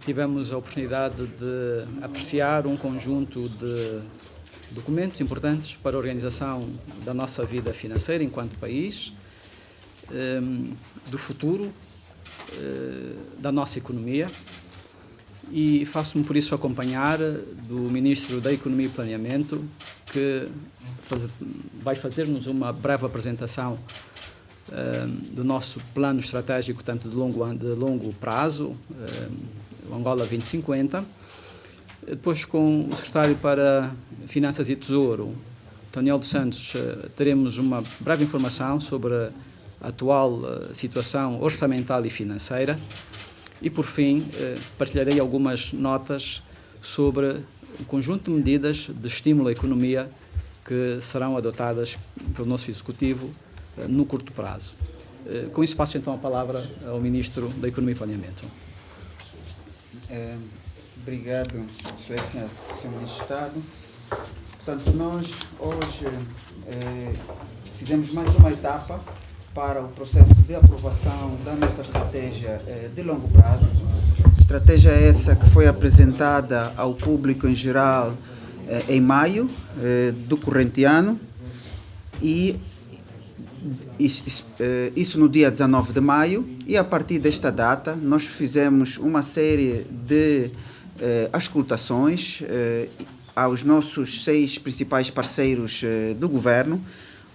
tivemos a oportunidade de apreciar um conjunto de documentos importantes para a organização da nossa vida financeira enquanto país, do futuro da nossa economia, e faço-me por isso acompanhar do Ministro da Economia e Planeamento, que vai fazer-nos uma breve apresentação do nosso plano estratégico, tanto de longo prazo, o Angola 2050. Depois, com o Secretário para Finanças e Tesouro, Daniel dos Santos, teremos uma breve informação sobre a atual situação orçamental e financeira. E, por fim, partilharei algumas notas sobre o conjunto de medidas de estímulo à economia que serão adotadas pelo nosso Executivo no curto prazo. Com isso, passo então a palavra ao Ministro da Economia e Planeamento. Obrigado, Excelência, Sr. Ministro de Estado. Portanto, nós hoje fizemos mais uma etapa para o processo de aprovação da nossa estratégia de longo prazo. Estratégia essa que foi apresentada ao público em geral em maio do corrente ano, e isso no dia 19 de maio, e a partir desta data nós fizemos uma série de auscultações aos nossos 6 principais parceiros do governo.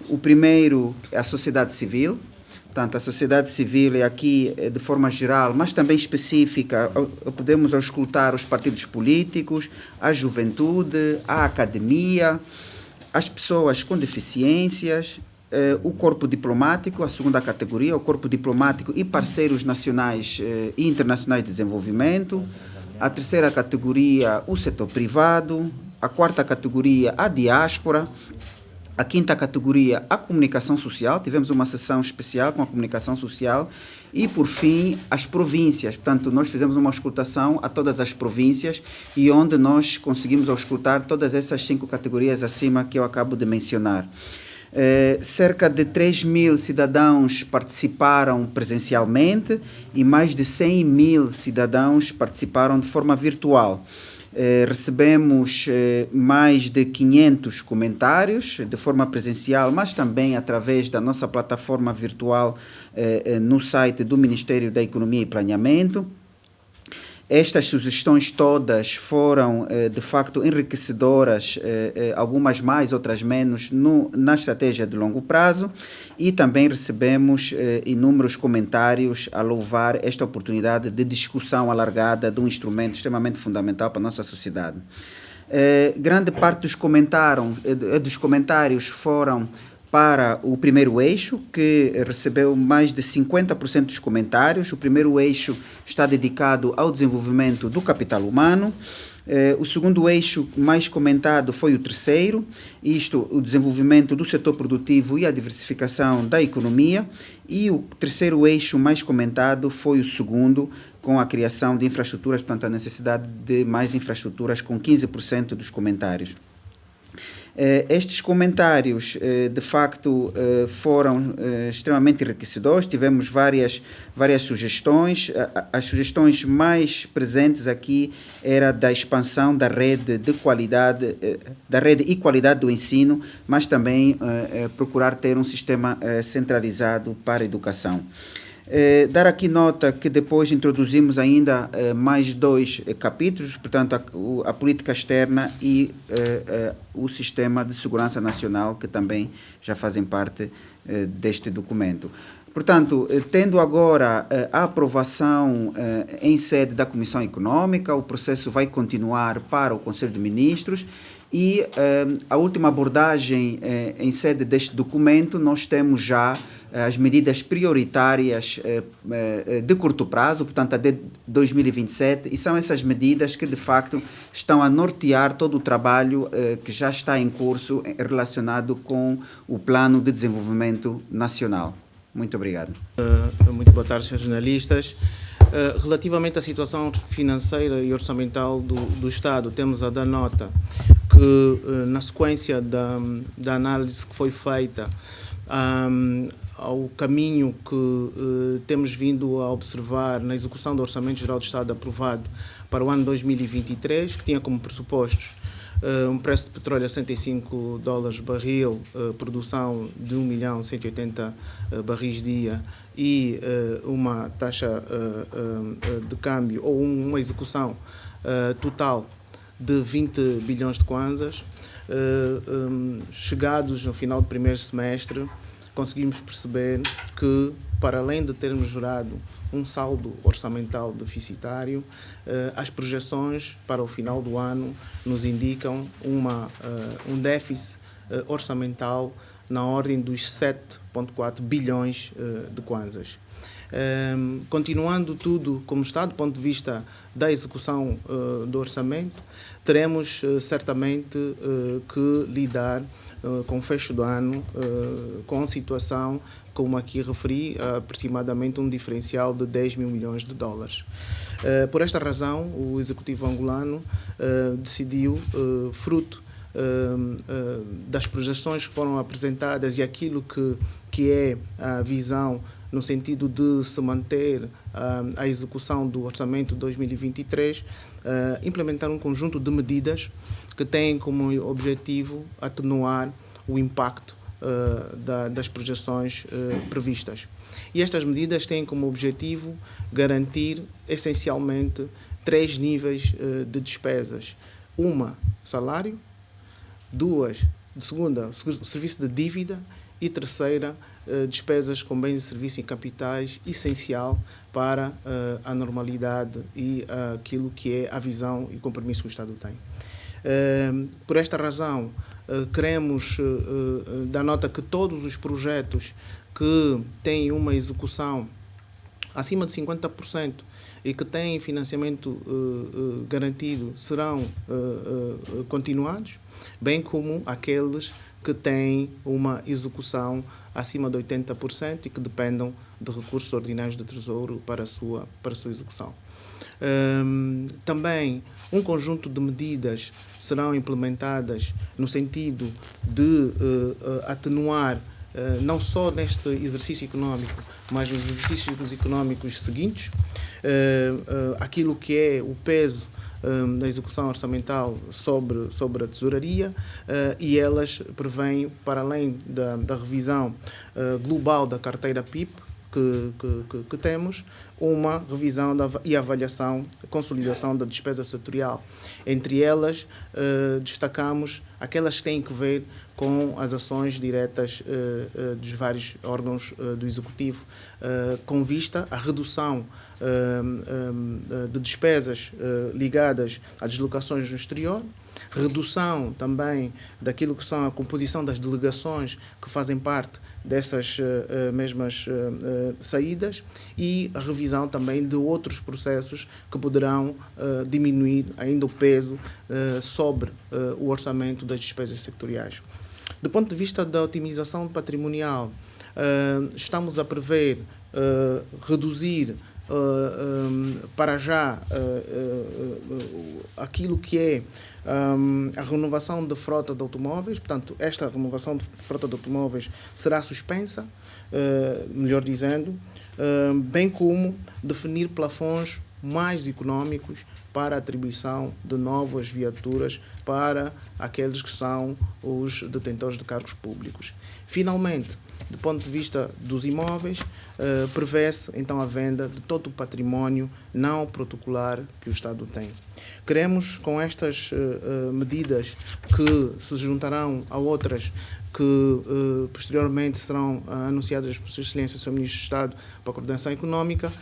O primeiro é a sociedade civil. Portanto, a sociedade civil é aqui de forma geral, mas também específica. Podemos auscultar os partidos políticos, a juventude, a academia, as pessoas com deficiências, o corpo diplomático, a segunda categoria, o corpo diplomático e parceiros nacionais e internacionais de desenvolvimento. A terceira categoria, o setor privado. A quarta categoria, a diáspora. A quinta categoria, a comunicação social. Tivemos uma sessão especial com a comunicação social. E, por fim, as províncias. Portanto, nós fizemos uma auscultação a todas as províncias, e onde nós conseguimos auscultar todas essas 5 categorias acima que eu acabo de mencionar. Cerca de 3.000 cidadãos participaram presencialmente e mais de 100.000 cidadãos participaram de forma virtual. Recebemos mais de 500 comentários de forma presencial, mas também através da nossa plataforma virtual no site do Ministério da Economia e Planeamento. Estas sugestões todas foram, de facto, enriquecedoras, algumas mais, outras menos, na estratégia de longo prazo, e também recebemos inúmeros comentários a louvar esta oportunidade de discussão alargada de um instrumento extremamente fundamental para a nossa sociedade. Grande parte dos comentários foram para o primeiro eixo, que recebeu mais de 50% dos comentários. O primeiro eixo está dedicado ao desenvolvimento do capital humano. O segundo eixo mais comentado foi o terceiro, isto, o desenvolvimento do setor produtivo e a diversificação da economia. E o terceiro eixo mais comentado foi o segundo, com a criação de infraestruturas, portanto, a necessidade de mais infraestruturas, com 15% dos comentários. Estes comentários, de facto, foram extremamente enriquecedores. Tivemos várias sugestões. As sugestões mais presentes aqui era da expansão da rede de qualidade, da rede e qualidade do ensino, mas também procurar ter um sistema centralizado para a educação. Dar aqui nota que depois introduzimos ainda mais 2 capítulos, portanto, a política externa e o sistema de segurança nacional, que também já fazem parte deste documento. Portanto, tendo agora a aprovação em sede da Comissão Econômica, o processo vai continuar para o Conselho de Ministros. E a última abordagem em sede deste documento, nós temos já as medidas prioritárias de curto prazo, portanto, até 2027, e são essas medidas que, de facto, estão a nortear todo o trabalho que já está em curso relacionado com o Plano de Desenvolvimento Nacional. Muito obrigado. Muito boa tarde, senhores jornalistas. Relativamente à situação financeira e orçamental do Estado, temos a dar nota que, na sequência da análise que foi feita, ao caminho que temos vindo a observar na execução do Orçamento Geral do Estado aprovado para o ano 2023, que tinha como pressupostos um preço de petróleo a $105 barril, produção de 1.180.000 barris dia e uma taxa de câmbio ou uma execução total de 20 bilhões de kwanzas. Chegados no final do primeiro semestre, conseguimos perceber que, para além de termos gerado um saldo orçamental deficitário, as projeções para o final do ano nos indicam um déficit orçamental na ordem dos 7,4 bilhões de kwanzas. Continuando tudo como está do ponto de vista da execução do orçamento, teremos certamente que lidar com o fecho do ano, com a situação, como aqui referi, aproximadamente um diferencial de 10 mil milhões de dólares. Por esta razão, o Executivo angolano decidiu, fruto das projeções que foram apresentadas e aquilo que é a visão no sentido de se manter a execução do orçamento de 2023, implementar um conjunto de medidas que têm como objetivo atenuar o impacto das projeções previstas. E estas medidas têm como objetivo garantir, essencialmente, 3 níveis de despesas. Uma, salário; duas, segunda, serviço de dívida; e terceira, despesas com bens e serviços e capitais, essencial para a normalidade e aquilo que é a visão e compromisso que o Estado tem. Por esta razão, queremos dar nota que todos os projetos que têm uma execução acima de 50% e que têm financiamento garantido serão continuados, bem como aqueles que têm uma execução acima de 80% e que dependam de recursos ordinários do Tesouro para a sua execução. Também um conjunto de medidas serão implementadas no sentido de atenuar, não só neste exercício económico, mas nos exercícios económicos seguintes, aquilo que é o peso da execução orçamental sobre a tesouraria, e elas prevêem, para além da revisão global da carteira PIP que temos, uma revisão e avaliação, consolidação da despesa setorial. Entre elas, destacamos aquelas que têm que ver com as ações diretas dos vários órgãos do Executivo, com vista à redução de despesas ligadas a deslocações no exterior, redução também daquilo que são a composição das delegações que fazem parte dessas mesmas saídas, e a revisão também de outros processos que poderão diminuir ainda o peso sobre o orçamento das despesas sectoriais. Do ponto de vista da otimização patrimonial, estamos a prever reduzir para já aquilo que é a renovação de frota de automóveis. Portanto, esta renovação de frota de automóveis será suspensa, melhor dizendo, bem como definir plafons mais económicos para a atribuição de novas viaturas para aqueles que são os detentores de cargos públicos. Finalmente, do ponto de vista dos imóveis, prevê-se então a venda de todo o património não protocolar que o Estado tem. Queremos, com estas medidas, que se juntarão a outras que posteriormente serão anunciadas por Sua Excelência, Sr. Ministro de Estado para a Coordenação Económica,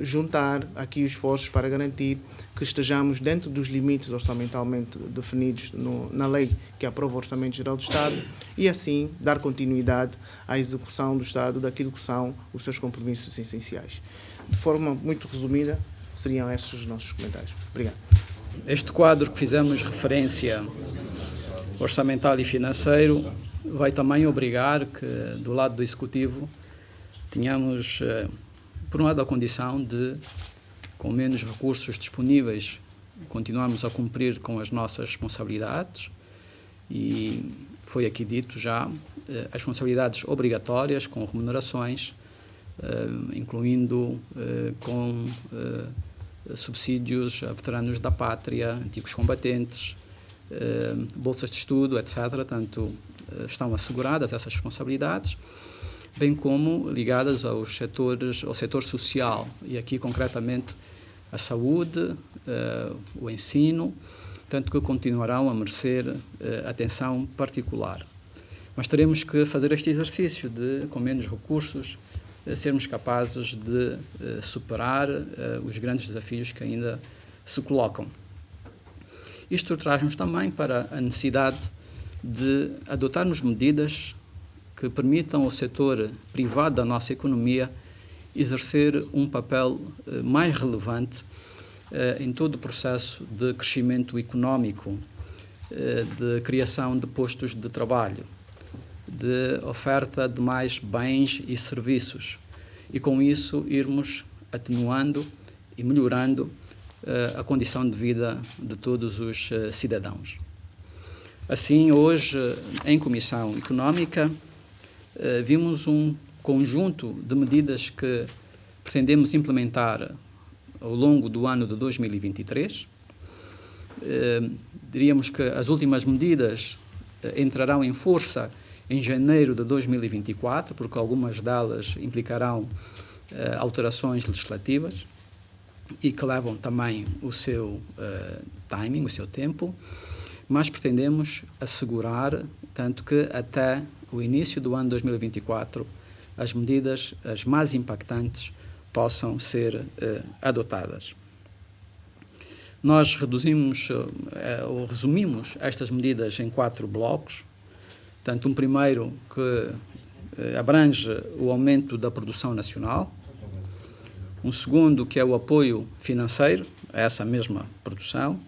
juntar aqui os esforços para garantir que estejamos dentro dos limites orçamentalmente definidos na lei que aprova o Orçamento Geral do Estado, e assim dar continuidade à execução do Estado daquilo que são os seus compromissos essenciais. De forma muito resumida, seriam esses os nossos comentários. Obrigado. Este quadro que fizemos referência orçamental e financeiro vai também obrigar que, do lado do Executivo, tenhamos, por um lado, a condição de, com menos recursos disponíveis, continuarmos a cumprir com as nossas responsabilidades e foi aqui dito já, as responsabilidades obrigatórias com remunerações, incluindo com subsídios a veteranos da pátria, antigos combatentes, bolsas de estudo, etc. Portanto, estão asseguradas essas responsabilidades, bem como ligadas ao setor social, e aqui concretamente a saúde, o ensino, tanto que continuarão a merecer atenção particular. Mas teremos que fazer este exercício de, com menos recursos, sermos capazes de superar os grandes desafios que ainda se colocam. Isto traz-nos também para a necessidade de adotarmos medidas que permitam ao setor privado da nossa economia exercer um papel mais relevante em todo o processo de crescimento económico, de criação de postos de trabalho, de oferta de mais bens e serviços, e com isso irmos atenuando e melhorando a condição de vida de todos os cidadãos. Assim, hoje, em Comissão Económica, vimos um conjunto de medidas que pretendemos implementar ao longo do ano de 2023. Diríamos que as últimas medidas entrarão em força em janeiro de 2024, porque algumas delas implicarão alterações legislativas e que levam também o seu timing, o seu tempo, mas pretendemos assegurar, tanto que até o início do ano 2024, as medidas as mais impactantes possam ser adotadas. Nós ou resumimos estas medidas em 4 blocos. Portanto, um primeiro que abrange o aumento da produção nacional, um segundo que é o apoio financeiro a essa mesma produção,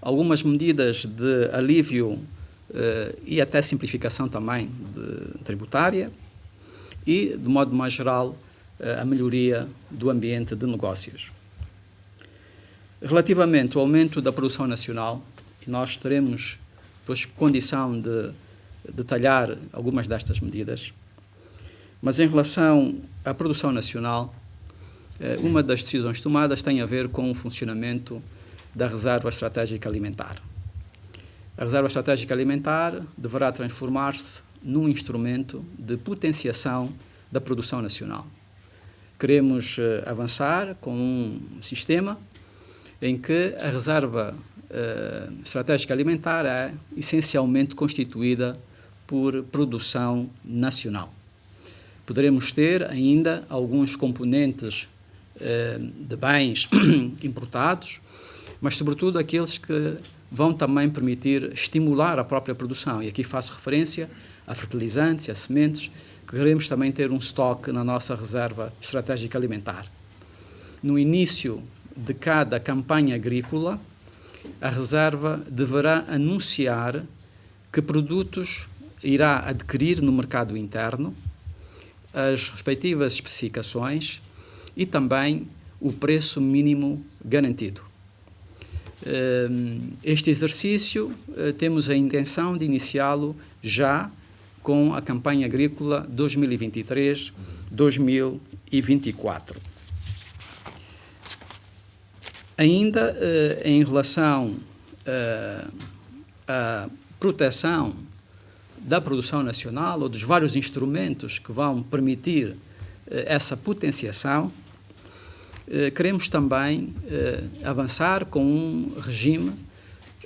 algumas medidas de alívio e até simplificação também tributária e, de modo mais geral, a melhoria do ambiente de negócios. Relativamente ao aumento da produção nacional, nós teremos depois condição de detalhar algumas destas medidas, mas em relação à produção nacional, uma das decisões tomadas tem a ver com o funcionamento da Reserva Estratégica Alimentar. A Reserva Estratégica Alimentar deverá transformar-se num instrumento de potenciação da produção nacional. Queremos avançar com um sistema em que a Reserva Estratégica Alimentar é essencialmente constituída por produção nacional. Poderemos ter ainda alguns componentes de bens importados, mas sobretudo aqueles que vão também permitir estimular a própria produção. E aqui faço referência a fertilizantes e a sementes, que queremos também ter um estoque na nossa Reserva Estratégica Alimentar. No início de cada campanha agrícola, a Reserva deverá anunciar que produtos irá adquirir no mercado interno, as respectivas especificações e também o preço mínimo garantido. Este exercício temos a intenção de iniciá-lo já com a campanha agrícola 2023-2024. Ainda em relação à proteção da produção nacional ou dos vários instrumentos que vão permitir essa potenciação, queremos também avançar com um regime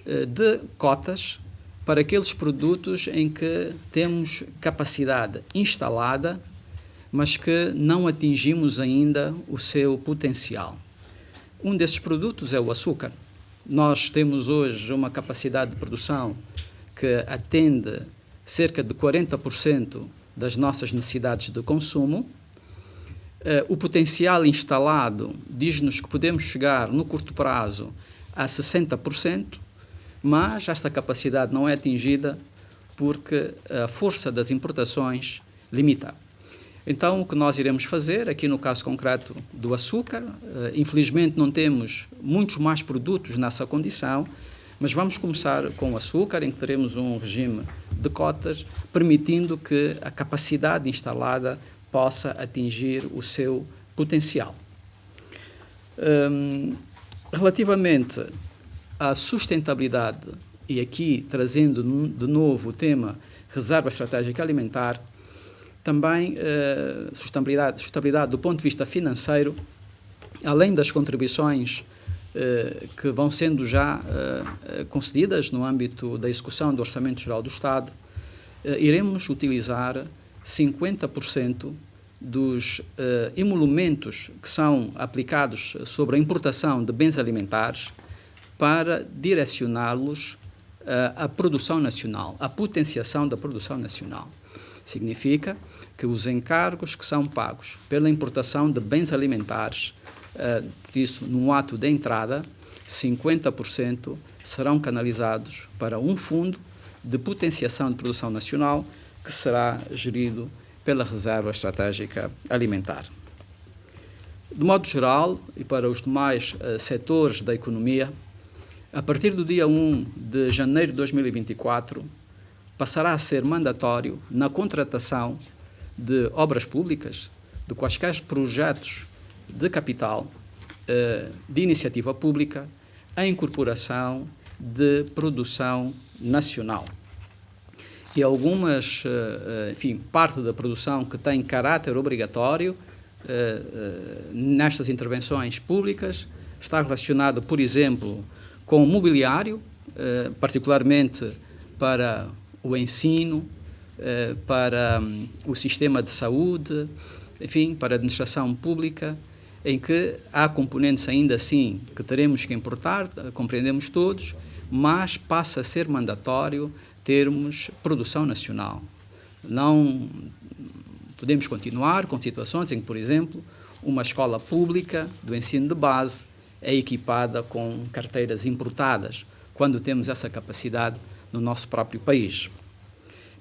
de cotas para aqueles produtos em que temos capacidade instalada, mas que não atingimos ainda o seu potencial. Um desses produtos é o açúcar. Nós temos hoje uma capacidade de produção que atende cerca de 40% das nossas necessidades de consumo. O potencial instalado diz-nos que podemos chegar, no curto prazo, a 60%, mas esta capacidade não é atingida porque a força das importações limita. Então, o que nós iremos fazer, aqui no caso concreto do açúcar, infelizmente não temos muitos mais produtos nessa condição, Mas vamos começar com o açúcar, em que teremos um regime de cotas, permitindo que a capacidade instalada possa atingir o seu potencial. Relativamente à sustentabilidade, e aqui trazendo de novo o tema reserva estratégica alimentar, também sustentabilidade do ponto de vista financeiro, além das contribuições que vão sendo já concedidas no âmbito da execução do Orçamento Geral do Estado, iremos utilizar 50% dos emolumentos que são aplicados sobre a importação de bens alimentares para direcioná-los à produção nacional, à potenciação da produção nacional. Significa que os encargos que são pagos pela importação de bens alimentares, isso no ato de entrada, 50% serão canalizados para um fundo de potenciação de produção nacional que será gerido pela Reserva Estratégica Alimentar. De modo geral, e para os demais setores da economia, a partir do dia 1 de janeiro de 2024, passará a ser mandatório na contratação de obras públicas, de quaisquer projetos de capital, de iniciativa pública, a incorporação de produção nacional. E algumas, parte da produção que tem caráter obrigatório nestas intervenções públicas está relacionada, por exemplo, com o mobiliário, particularmente para o ensino, para o sistema de saúde, enfim, para a administração pública, em que há componentes ainda assim que teremos que importar, compreendemos todos, mas passa a ser mandatório termos produção nacional. Não podemos continuar com situações em que, por exemplo, uma escola pública do ensino de base é equipada com carteiras importadas, quando temos essa capacidade no nosso próprio país.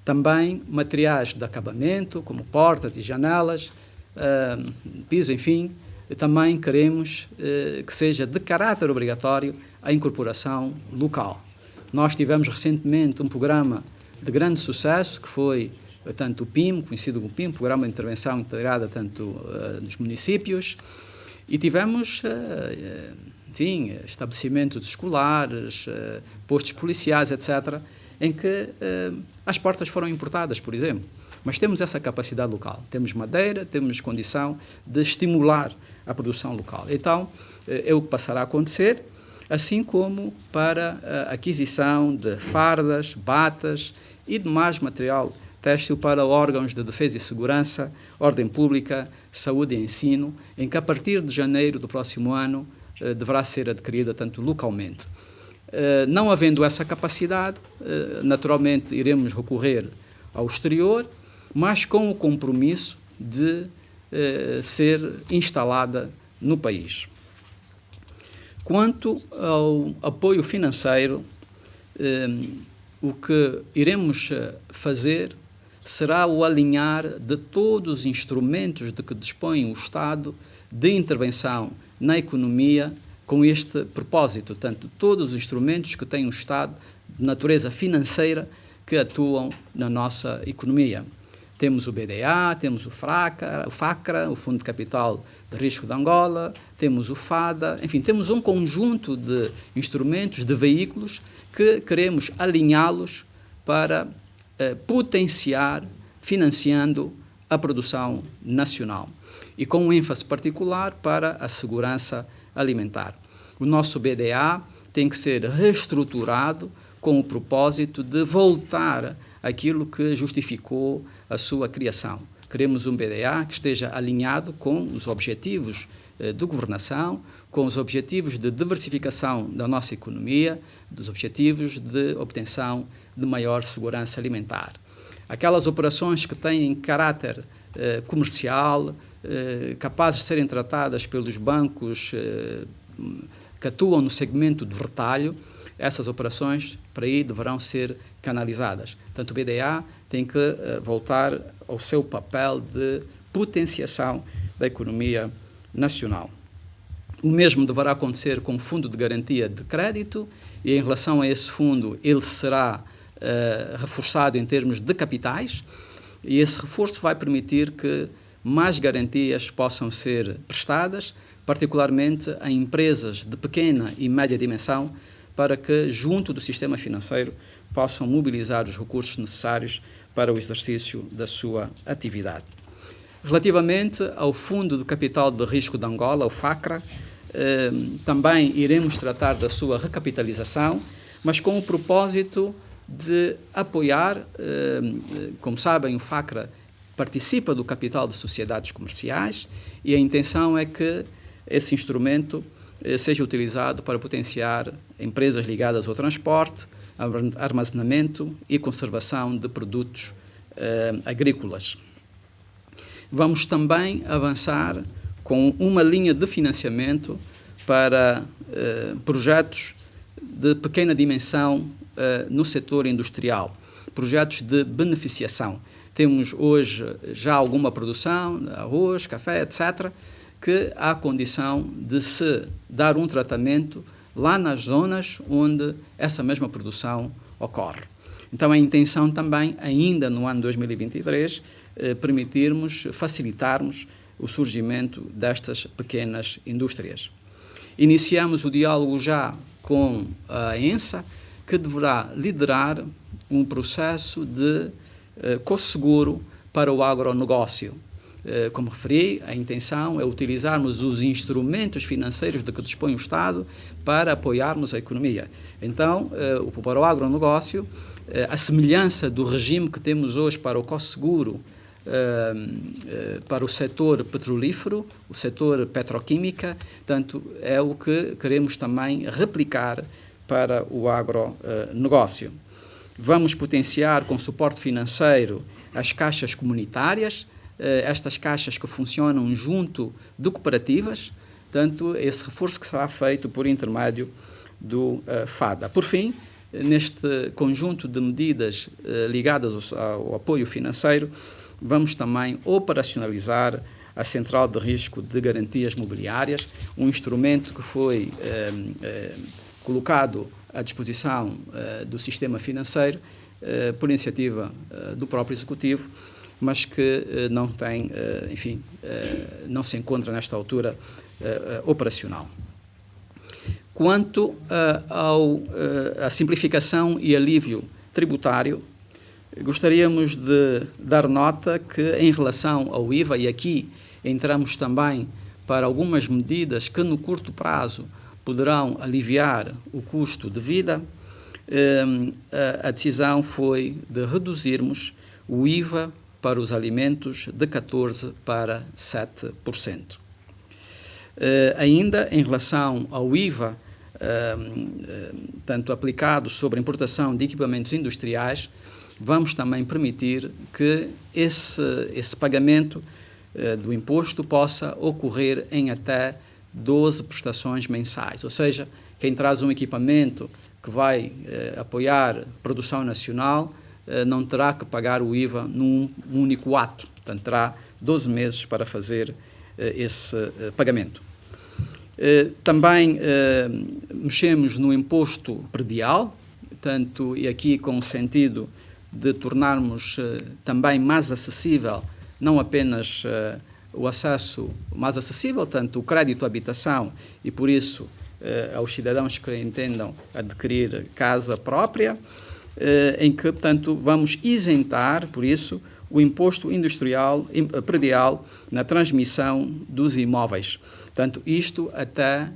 Também materiais de acabamento, como portas e janelas, piso, enfim, também queremos que seja de caráter obrigatório a incorporação local. Nós tivemos recentemente um programa de grande sucesso, que foi tanto o PIM, conhecido como PIM, Programa de Intervenção Integrada tanto nos municípios, e tivemos, enfim, estabelecimentos escolares, postos policiais, etc., em que as portas foram importadas, por exemplo. Mas temos essa capacidade local, temos madeira, temos condição de estimular a produção local. Então, é o que passará a acontecer, assim como para a aquisição de fardas, batas e demais material têxtil para órgãos de defesa e segurança, ordem pública, saúde e ensino, em que a partir de janeiro do próximo ano deverá ser adquirida tanto localmente. Não havendo essa capacidade, naturalmente iremos recorrer ao exterior, mas com o compromisso de ser instalada no país. Quanto ao apoio financeiro, o que iremos fazer será o alinhar de todos os instrumentos de que dispõe o Estado de intervenção na economia com este propósito, tanto todos os instrumentos que tem o Estado de natureza financeira que atuam na nossa economia. Temos o BDA, temos o FACRA, o Fundo de Capital de Risco de Angola, temos o FADA, enfim, temos um conjunto de instrumentos, de veículos que queremos alinhá-los para potenciar, financiando a produção nacional e com um ênfase particular para a segurança alimentar. O nosso BDA tem que ser reestruturado com o propósito de voltar àquilo que justificou a sua criação. Queremos um BDA que esteja alinhado com os objetivos de governação, com os objetivos de diversificação da nossa economia, dos objetivos de obtenção de maior segurança alimentar. Aquelas operações que têm caráter comercial, capazes de serem tratadas pelos bancos que atuam no segmento do retalho, essas operações para aí deverão ser canalizadas. Portanto, o BDA tem que voltar ao seu papel de potenciação da economia nacional. O mesmo deverá acontecer com o Fundo de Garantia de Crédito, e em relação a esse fundo, ele será reforçado em termos de capitais, e esse reforço vai permitir que mais garantias possam ser prestadas, particularmente a empresas de pequena e média dimensão, para que, junto do sistema financeiro, possam mobilizar os recursos necessários para o exercício da sua atividade. Relativamente ao Fundo de Capital de Risco de Angola, o FACRA, também iremos tratar da sua recapitalização, mas com o propósito de apoiar, como sabem, o FACRA participa do capital de sociedades comerciais, e a intenção é que esse instrumento seja utilizado para potenciar empresas ligadas ao transporte, armazenamento e conservação de produtos agrícolas. Vamos também avançar com uma linha de financiamento para projetos de pequena dimensão no setor industrial, projetos de beneficiação. Temos hoje já alguma produção, arroz, café, etc., que há condição de se dar um tratamento lá nas zonas onde essa mesma produção ocorre. Então, a intenção também, ainda no ano 2023, permitirmos, facilitarmos o surgimento destas pequenas indústrias. Iniciamos o diálogo já com a ENSA, que deverá liderar um processo de cosseguro para o agronegócio. Como referi, a intenção é utilizarmos os instrumentos financeiros de que dispõe o Estado para apoiarmos a economia. Então, para o agronegócio, a semelhança do regime que temos hoje para o cosseguro para o setor petrolífero, o setor petroquímica, tanto é o que queremos também replicar para o agronegócio. Vamos potenciar com suporte financeiro as caixas comunitárias, estas caixas que funcionam junto de cooperativas, tanto esse reforço que será feito por intermédio do FADA. Por fim, neste conjunto de medidas ligadas ao apoio financeiro, vamos também operacionalizar a Central de Risco de Garantias Mobiliárias, um instrumento que foi colocado à disposição do sistema financeiro por iniciativa do próprio Executivo, mas que não tem, enfim, não se encontra nesta altura operacional. Quanto à simplificação e alívio tributário, gostaríamos de dar nota que, em relação ao IVA, e aqui entramos também para algumas medidas que no curto prazo poderão aliviar o custo de vida, a decisão foi de reduzirmos o IVA para os alimentos de 14% para 7%. Ainda em relação ao IVA, tanto aplicado sobre a importação de equipamentos industriais, vamos também permitir que esse pagamento do imposto possa ocorrer em até 12 prestações mensais, ou seja, quem traz um equipamento que vai apoiar produção nacional não terá que pagar o IVA num único ato, portanto terá 12 meses para fazer esse pagamento. Também mexemos no imposto predial, tanto e aqui com o sentido de tornarmos também mais acessível, não apenas o acesso mais acessível, tanto o crédito à habitação e, por isso, aos cidadãos que entendam adquirir casa própria, em que, portanto, vamos isentar, por isso, o imposto industrial predial na transmissão dos imóveis. Portanto, isto até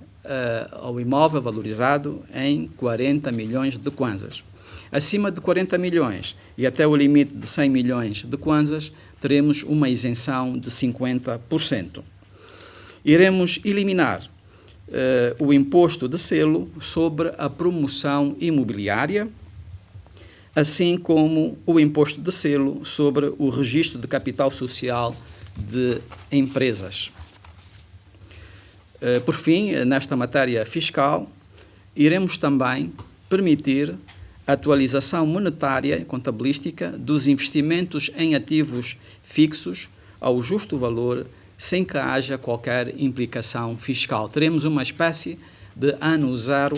ao imóvel valorizado em 40 milhões de kwanzas. Acima de 40 milhões e até o limite de 100 milhões de kwanzas, teremos uma isenção de 50%. Iremos eliminar o imposto de selo sobre a promoção imobiliária, assim como o imposto de selo sobre o registro de capital social de empresas. Por fim, nesta matéria fiscal, iremos também permitir a atualização monetária e contabilística dos investimentos em ativos fixos ao justo valor, sem que haja qualquer implicação fiscal. Teremos uma espécie de ano zero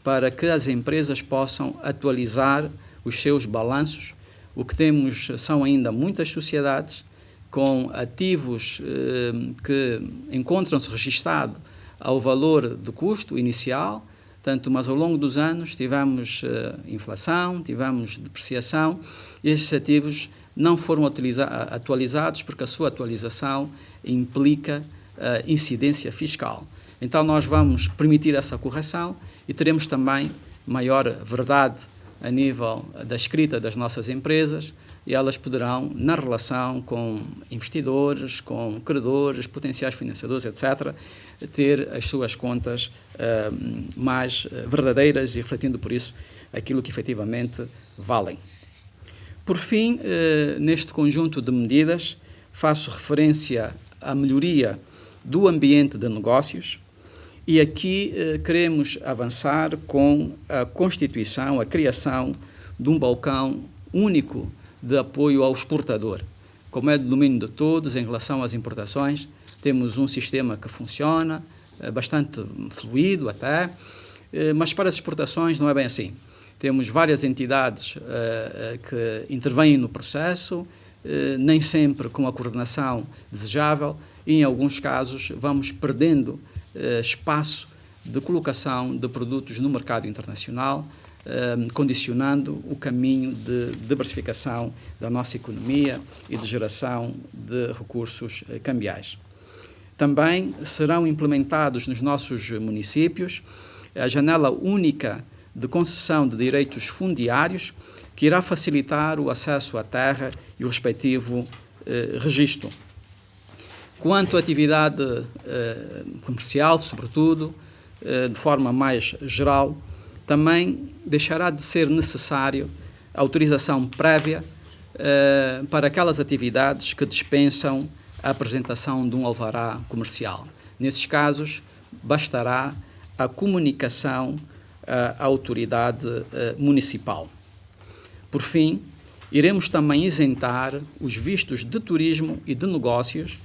para que as empresas possam atualizar os seus balanços. O que temos são ainda muitas sociedades com ativos que encontram-se registados ao valor do custo inicial, mas ao longo dos anos tivemos inflação, tivemos depreciação, e estes ativos não foram atualizados porque a sua atualização implica incidência fiscal. Então nós vamos permitir essa correção e teremos também maior verdade a nível da escrita das nossas empresas, e elas poderão, na relação com investidores, com credores, potenciais financiadores, etc., ter as suas contas mais verdadeiras e refletindo por isso aquilo que efetivamente valem. Por fim, neste conjunto de medidas, faço referência à melhoria do ambiente de negócios, e aqui queremos avançar com a constituição, a criação de um balcão único de apoio ao exportador. Como é do domínio de todos, em relação às importações, temos um sistema que funciona, bastante fluido até, mas para as exportações não é bem assim. Temos várias entidades que intervêm no processo, nem sempre com a coordenação desejável, e em alguns casos vamos perdendo espaço de colocação de produtos no mercado internacional, condicionando o caminho de diversificação da nossa economia e de geração de recursos cambiais. Também serão implementados nos nossos municípios a janela única de concessão de direitos fundiários, que irá facilitar o acesso à terra e o respectivo registro. Quanto à atividade comercial, sobretudo, de forma mais geral, também deixará de ser necessário a autorização prévia para aquelas atividades que dispensam a apresentação de um alvará comercial. Nesses casos, bastará a comunicação à autoridade municipal. Por fim, iremos também isentar os vistos de turismo e de negócios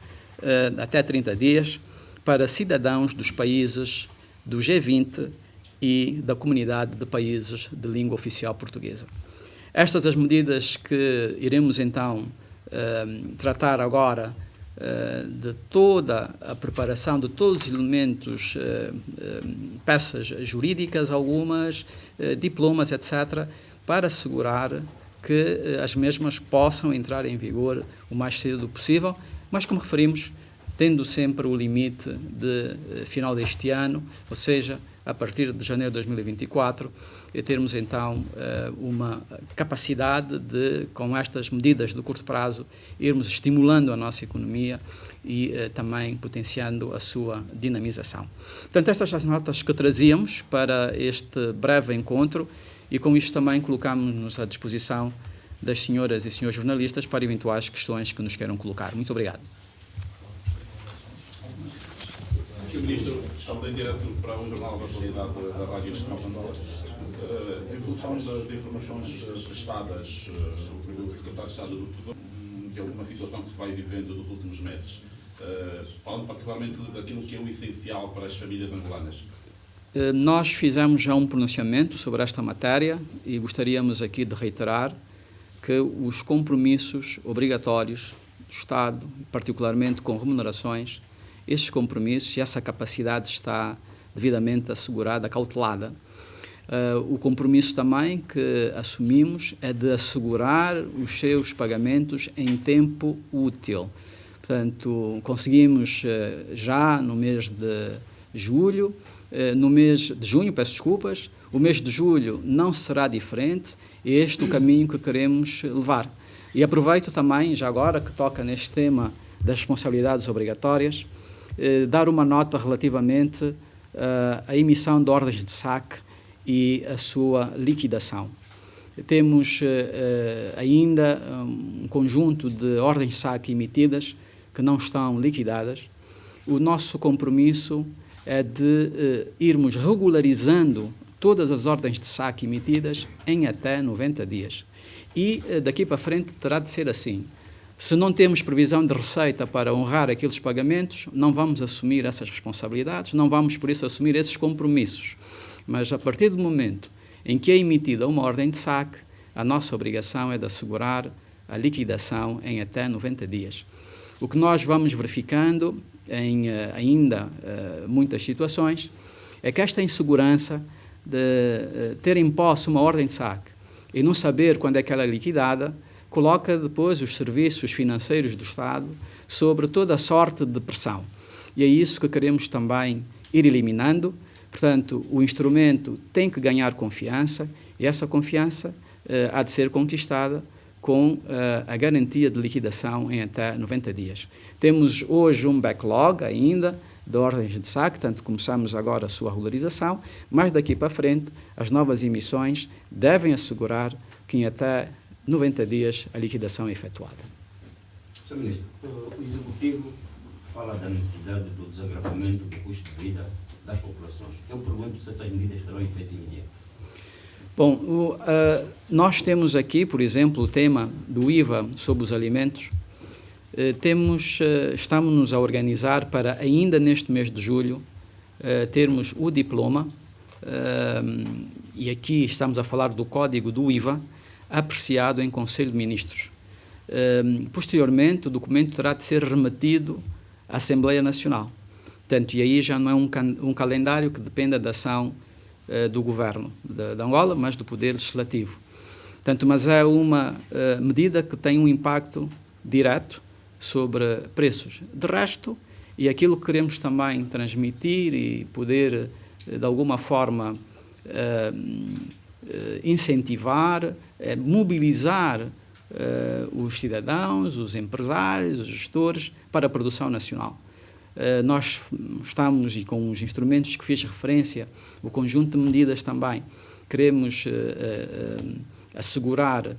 até 30 dias para cidadãos dos países do G20 e da Comunidade de Países de Língua Oficial Portuguesa. Estas as medidas que iremos então tratar agora de toda a preparação de todos os elementos, peças jurídicas, algumas, diplomas, etc., para assegurar que as mesmas possam entrar em vigor o mais cedo possível, mas, como referimos, tendo sempre o limite de final deste ano, ou seja, a partir de janeiro de 2024, termos então uma capacidade de, com estas medidas de curto prazo, irmos estimulando a nossa economia e também potenciando a sua dinamização. Portanto, estas são as notas que trazíamos para este breve encontro, e com isto também colocamos-nos à disposição das senhoras e senhores jornalistas para eventuais questões que nos queiram colocar. Muito obrigado. Sr. Ministro, estamos em direto para o Jornal da Atualidade da Rádio Nacional de Angola. Em função das informações prestadas pelo Secretário de Estado do Tesouro de alguma situação que se vai vivendo nos últimos meses, falando particularmente daquilo que é o essencial para as famílias angolanas. Nós fizemos já um pronunciamento sobre esta matéria e gostaríamos aqui de reiterar que os compromissos obrigatórios do Estado, particularmente com remunerações, estes compromissos e essa capacidade está devidamente assegurada, cautelada. O compromisso também que assumimos é de assegurar os seus pagamentos em tempo útil. Portanto, conseguimos já no mês de julho, no mês de junho, peço desculpas, o mês de julho não será diferente, é este o caminho que queremos levar. E aproveito também, já agora que toca neste tema das responsabilidades obrigatórias, dar uma nota relativamente à emissão de ordens de saque e a sua liquidação. Temos ainda um conjunto de ordens de saque emitidas que não estão liquidadas. O nosso compromisso é de irmos regularizando todas as ordens de saque emitidas em até 90 dias. E daqui para frente terá de ser assim. Se não temos previsão de receita para honrar aqueles pagamentos, não vamos assumir essas responsabilidades, não vamos, por isso, assumir esses compromissos. Mas, a partir do momento em que é emitida uma ordem de saque, a nossa obrigação é de assegurar a liquidação em até 90 dias. O que nós vamos verificando em muitas situações é que esta insegurança de ter em posse uma ordem de saque e não saber quando é que ela é liquidada, coloca depois os serviços financeiros do Estado sobre toda a sorte de pressão. E é isso que queremos também ir eliminando. Portanto, o instrumento tem que ganhar confiança e essa confiança há de ser conquistada com a garantia de liquidação em até 90 dias. Temos hoje um backlog ainda de ordens de saque, tanto começamos agora a sua regularização, mas daqui para frente as novas emissões devem assegurar que em até 90 dias a liquidação é efetuada. Sr. Ministro, o Executivo fala da necessidade do desagravamento do custo de vida das populações. Eu pergunto se essas medidas terão efeito imediato. Bom, nós temos aqui, por exemplo, o tema do IVA sobre os alimentos. Estamos-nos a organizar para, ainda neste mês de julho, termos o diploma, e aqui estamos a falar do código do IVA, apreciado em Conselho de Ministros. Posteriormente, o documento terá de ser remetido à Assembleia Nacional. Portanto, e aí já não é um calendário que dependa da ação do Governo de Angola, mas do Poder Legislativo. Portanto, mas é uma medida que tem um impacto direto sobre preços. De resto, e aquilo que queremos também transmitir e poder, de alguma forma, incentivar, mobilizar os cidadãos, os empresários, os gestores para a produção nacional. Nós estamos, e com os instrumentos que fiz referência, o conjunto de medidas também, queremos assegurar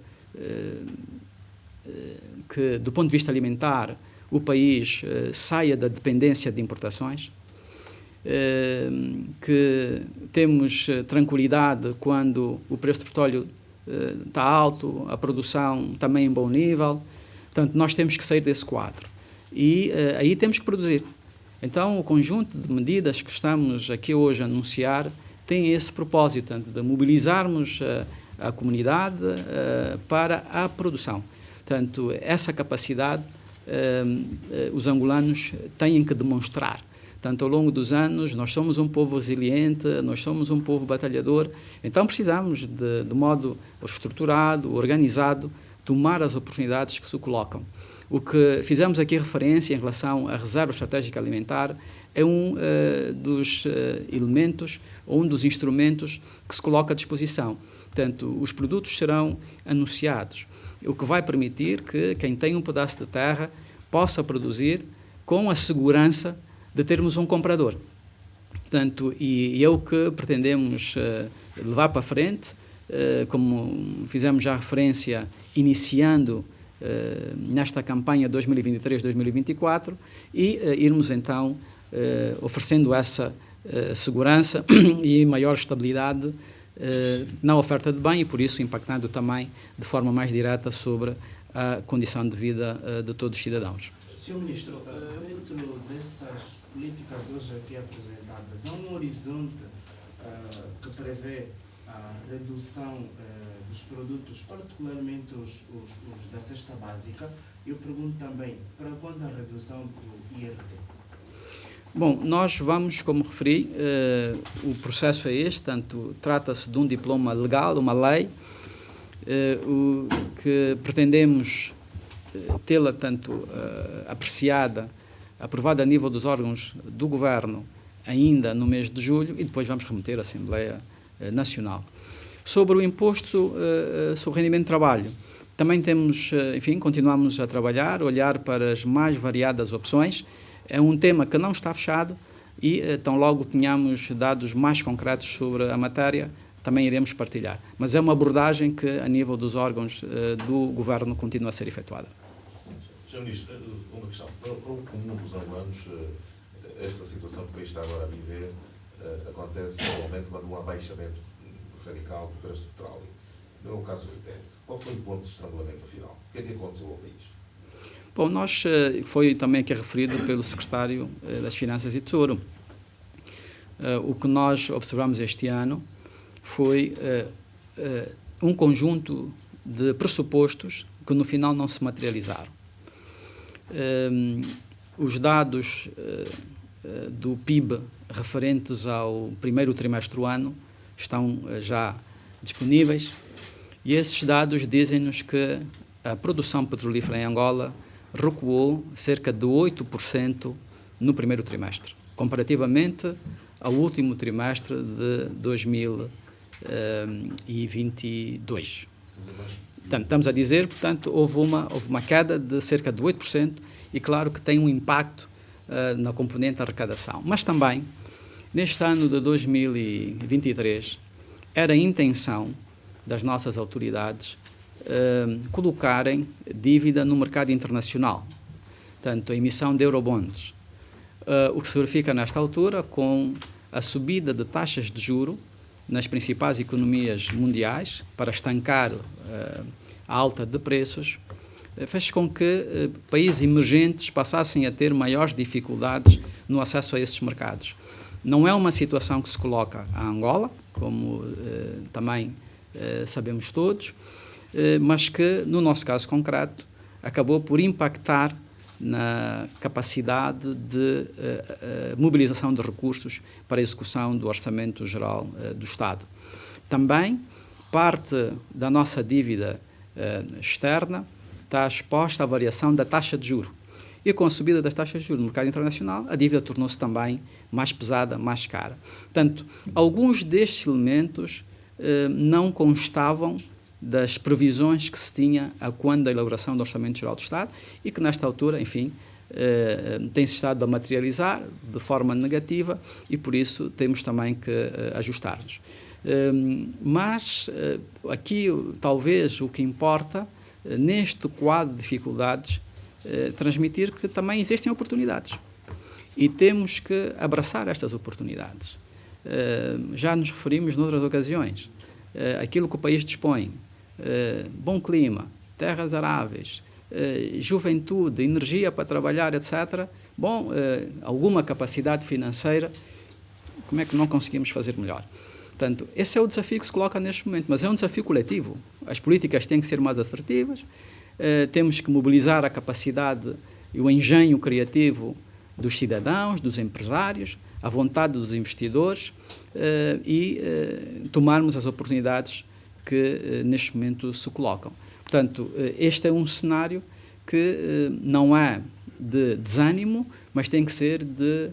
que, do ponto de vista alimentar, o país saia da dependência de importações, que temos tranquilidade quando o preço do petróleo está alto, a produção também em bom nível. Portanto, nós temos que sair desse quadro. E aí temos que produzir. Então, o conjunto de medidas que estamos aqui hoje a anunciar tem esse propósito, tanto de mobilizarmos a comunidade para a produção. Portanto, essa capacidade os angolanos têm que demonstrar. Portanto, ao longo dos anos, nós somos um povo resiliente, nós somos um povo batalhador, então precisamos, de modo estruturado, organizado, tomar as oportunidades que se colocam. O que fizemos aqui referência em relação à reserva estratégica alimentar é um dos elementos, ou um dos instrumentos que se coloca à disposição. Portanto, os produtos serão anunciados, o que vai permitir que quem tem um pedaço de terra possa produzir com a segurança de termos um comprador. Portanto, e é o que pretendemos levar para frente, como fizemos já referência, iniciando nesta campanha 2023-2024 e irmos então oferecendo essa segurança e maior estabilidade na oferta de bem e por isso impactando também de forma mais direta sobre a condição de vida de todos os cidadãos. Sr. Ministro, dentro dessas políticas hoje aqui apresentadas, há um horizonte que prevê a redução dos produtos, particularmente os da cesta básica. Eu pergunto também, para quando a redução do IRD? Bom, nós vamos, como referi, o processo é este, tanto trata-se de um diploma legal, uma lei, o que pretendemos tê-la tanto apreciada, aprovada a nível dos órgãos do Governo ainda no mês de julho e depois vamos remeter à Assembleia Nacional. Sobre o imposto sobre o rendimento de trabalho, também temos, enfim, continuamos a trabalhar, olhar para as mais variadas opções. É um tema que não está fechado e, tão logo tenhamos dados mais concretos sobre a matéria, também iremos partilhar. Mas é uma abordagem que, a nível dos órgãos do Governo, continua a ser efetuada. Sr. Ministro, uma questão. Para o comum dos angolanos, esta situação que o país está agora a viver acontece normalmente quando há um abaixamento radical do preço do petróleo. Não é o caso recente. Qual foi o ponto de estrangulamento final? O que é que aconteceu ao país? Bom, foi também aqui referido pelo Secretário das Finanças e Tesouro. O que nós observamos este ano foi um conjunto de pressupostos que no final não se materializaram. Os dados do PIB referentes ao primeiro trimestre do ano estão já disponíveis e esses dados dizem-nos que a produção petrolífera em Angola recuou cerca de 8% no primeiro trimestre, comparativamente ao último trimestre de 2022. Estamos a dizer, portanto, houve uma queda de cerca de 8% e claro que tem um impacto na componente da arrecadação. Mas também, neste ano de 2023, era a intenção das nossas autoridades colocarem dívida no mercado internacional, portanto, a emissão de eurobonds. O que se verifica nesta altura, com a subida de taxas de juro nas principais economias mundiais, para estancar a alta de preços, fez com que países emergentes passassem a ter maiores dificuldades no acesso a esses mercados. Não é uma situação que se coloca a Angola, como também sabemos todos, mas que, no nosso caso concreto, acabou por impactar na capacidade de mobilização de recursos para a execução do Orçamento Geral do Estado. Também, parte da nossa dívida externa está exposta à variação da taxa de juros. E com a subida das taxas de juros no mercado internacional, a dívida tornou-se também mais pesada, mais cara. Portanto, alguns destes elementos não constavam das previsões que se tinha a quando da elaboração do Orçamento Geral do Estado e que, nesta altura, enfim, tem-se estado a materializar de forma negativa e, por isso, temos também que ajustar-nos. Mas, aqui, talvez, o que importa, neste quadro de dificuldades, transmitir que também existem oportunidades e temos que abraçar estas oportunidades. Já nos referimos noutras ocasiões. Aquilo que o país dispõe, bom clima, terras aráveis, juventude, energia para trabalhar, etc. Bom, alguma capacidade financeira, como é que não conseguimos fazer melhor? Portanto, esse é o desafio que se coloca neste momento, mas é um desafio coletivo. As políticas têm que ser mais assertivas, temos que mobilizar a capacidade e o engenho criativo dos cidadãos, dos empresários, a vontade dos investidores e tomarmos as oportunidades que neste momento se colocam. Portanto, este é um cenário que não é de desânimo, mas tem que ser de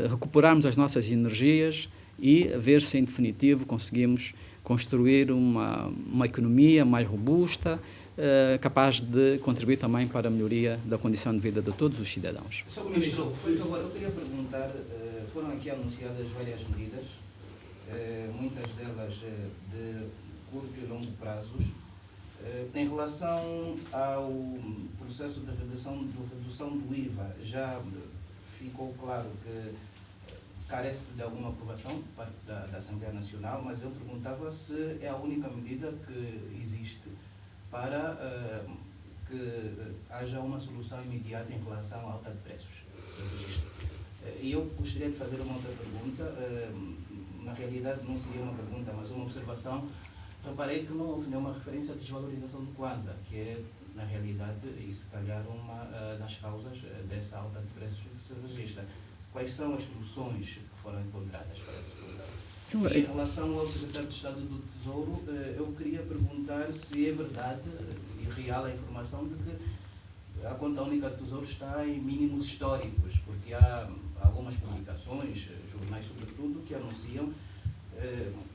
recuperarmos as nossas energias e ver se, em definitivo, conseguimos construir uma economia mais robusta, capaz de contribuir também para a melhoria da condição de vida de todos os cidadãos. Sr. Ministro, por favor, eu queria perguntar, foram aqui anunciadas várias medidas, muitas delas de curto e longo prazos, em relação ao processo de redução do IVA. Já ficou claro que carece de alguma aprovação por parte da Assembleia Nacional, mas eu perguntava se é a única medida que existe para que haja uma solução imediata em relação à alta de preços. E eu gostaria de fazer uma outra pergunta, na realidade não seria uma pergunta, mas uma observação. Reparei que não houve nenhuma referência à desvalorização do Kwanza, que é, na realidade, e se calhar uma das causas dessa alta de preços que se registra. Quais são as soluções que foram encontradas para esse problema? E em relação ao Secretário de Estado do Tesouro, eu queria perguntar se é verdade e real a informação de que a Conta Única do Tesouro está em mínimos históricos, porque há algumas publicações, jornais sobretudo, que anunciam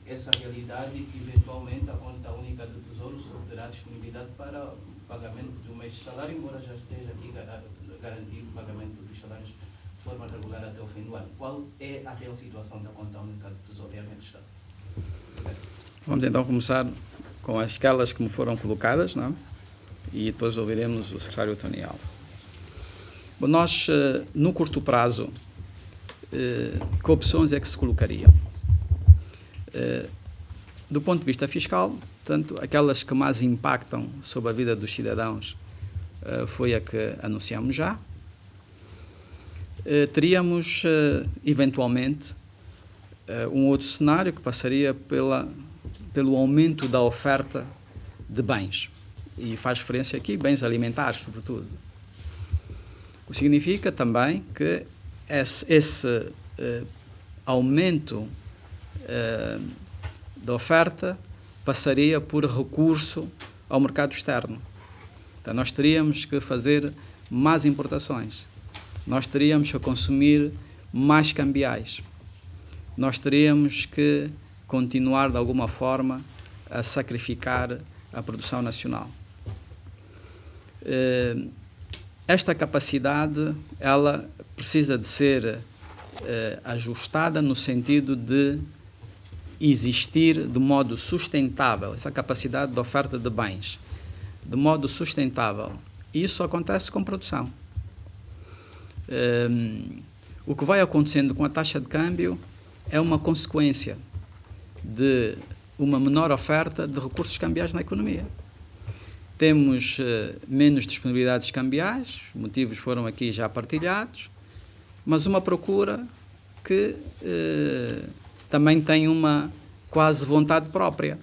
essa realidade e que eventualmente a Conta Única do Tesouro só terá disponibilidade para pagamento de um mês de salário, embora já esteja aqui garantido o pagamento dos salários de forma regular até o fim do ano. Qual é a real situação da Conta Única do Tesouro? Realmente está. Vamos então começar com aquelas que me foram colocadas, não? E depois ouviremos o secretário Tonial. Bom, nós, no curto prazo, que opções é que se colocariam? Do ponto de vista fiscal, portanto, aquelas que mais impactam sobre a vida dos cidadãos foi a que anunciamos já. Teríamos, eventualmente, um outro cenário que passaria pelo aumento da oferta de bens. E faz referência aqui bens alimentares, sobretudo. O que significa também que esse aumento da oferta passaria por recurso ao mercado externo. Então, nós teríamos que fazer mais importações, nós teríamos que consumir mais cambiais, nós teríamos que continuar, de alguma forma, a sacrificar a produção nacional. Esta capacidade, ela precisa de ser ajustada no sentido de existir de modo sustentável, essa capacidade de oferta de bens, de modo sustentável. Isso acontece com produção. O que vai acontecendo com a taxa de câmbio é uma consequência de uma menor oferta de recursos cambiais na economia. Temos menos disponibilidades cambiais, os motivos foram aqui já partilhados, mas uma procura que também tem uma quase vontade própria.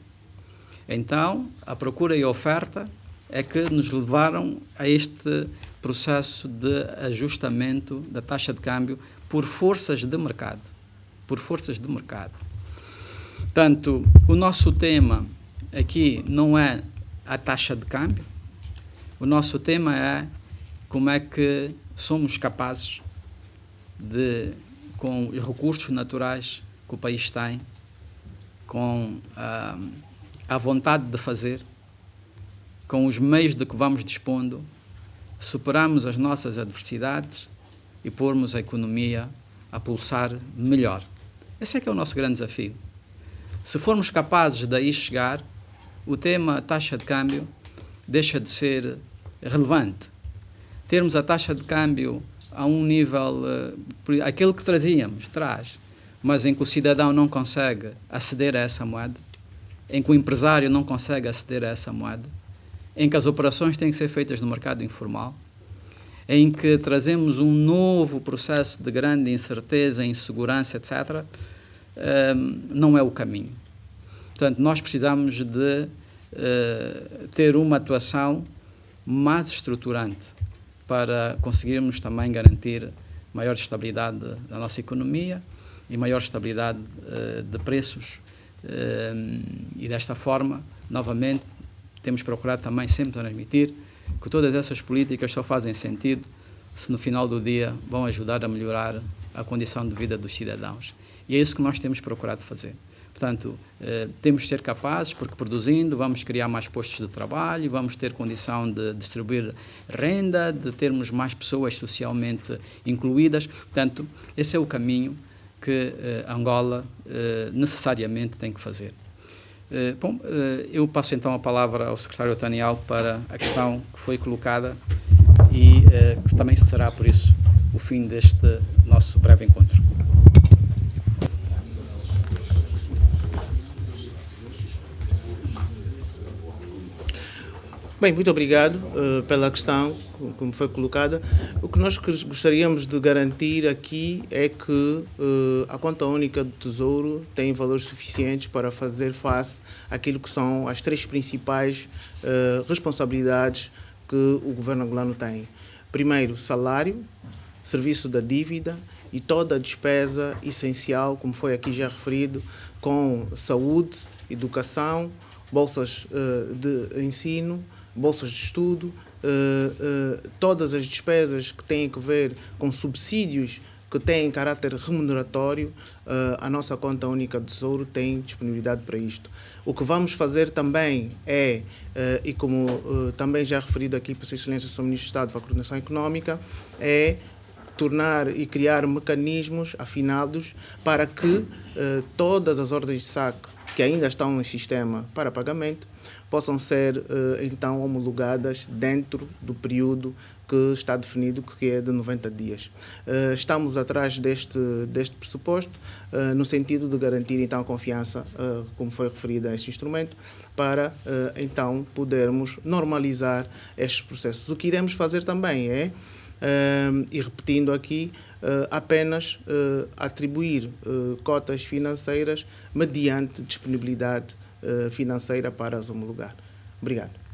Então, a procura e a oferta é que nos levaram a este processo de ajustamento da taxa de câmbio por forças de mercado. Por forças de mercado. Portanto, o nosso tema aqui não é a taxa de câmbio, o nosso tema é como é que somos capazes de, com os recursos naturais que o país tem, com a vontade de fazer, com os meios de que vamos dispondo, superarmos as nossas adversidades e pormos a economia a pulsar melhor. Esse é que é o nosso grande desafio. Se formos capazes de aí chegar, o tema taxa de câmbio deixa de ser relevante. Termos a taxa de câmbio a um nível, aquele que traz, mas em que o cidadão não consegue aceder a essa moeda, em que o empresário não consegue aceder a essa moeda, em que as operações têm que ser feitas no mercado informal, em que trazemos um novo processo de grande incerteza, insegurança, etc., não é o caminho. Portanto, nós precisamos de ter uma atuação mais estruturante para conseguirmos também garantir maior estabilidade da nossa economia e maior estabilidade de preços. E desta forma, novamente, temos procurado também sempre transmitir que todas essas políticas só fazem sentido se no final do dia vão ajudar a melhorar a condição de vida dos cidadãos. E é isso que nós temos procurado fazer. Portanto, temos de ser capazes, porque produzindo vamos criar mais postos de trabalho, vamos ter condição de distribuir renda, de termos mais pessoas socialmente incluídas. Portanto, esse é o caminho que Angola necessariamente tem que fazer. Bom, eu passo então a palavra ao secretário Otaniel para a questão que foi colocada e que também será, por isso, o fim deste nosso breve encontro. Bem, muito obrigado pela questão como foi colocada. O que nós gostaríamos de garantir aqui é que a conta única do Tesouro tem valores suficientes para fazer face àquilo que são as três principais responsabilidades que o governo angolano tem. Primeiro, salário, serviço da dívida e toda a despesa essencial, como foi aqui já referido, com saúde, educação, bolsas de ensino, bolsas de estudo, todas as despesas que têm a ver com subsídios que têm caráter remuneratório, a nossa conta única do Tesouro tem disponibilidade para isto. O que vamos fazer também é, e como também já referido aqui por Sua Excelência, Sr. Ministro de Estado para a Coordenação Económica, é tornar e criar mecanismos afinados para que todas as ordens de saque que ainda estão em sistema para pagamento possam ser então homologadas dentro do período que está definido, que é de 90 dias. Estamos atrás deste pressuposto, no sentido de garantir então a confiança, como foi referido a este instrumento, para então podermos normalizar estes processos. O que iremos fazer também é, e repetindo aqui, apenas atribuir cotas financeiras mediante disponibilidade financeira para as homologar. Obrigado.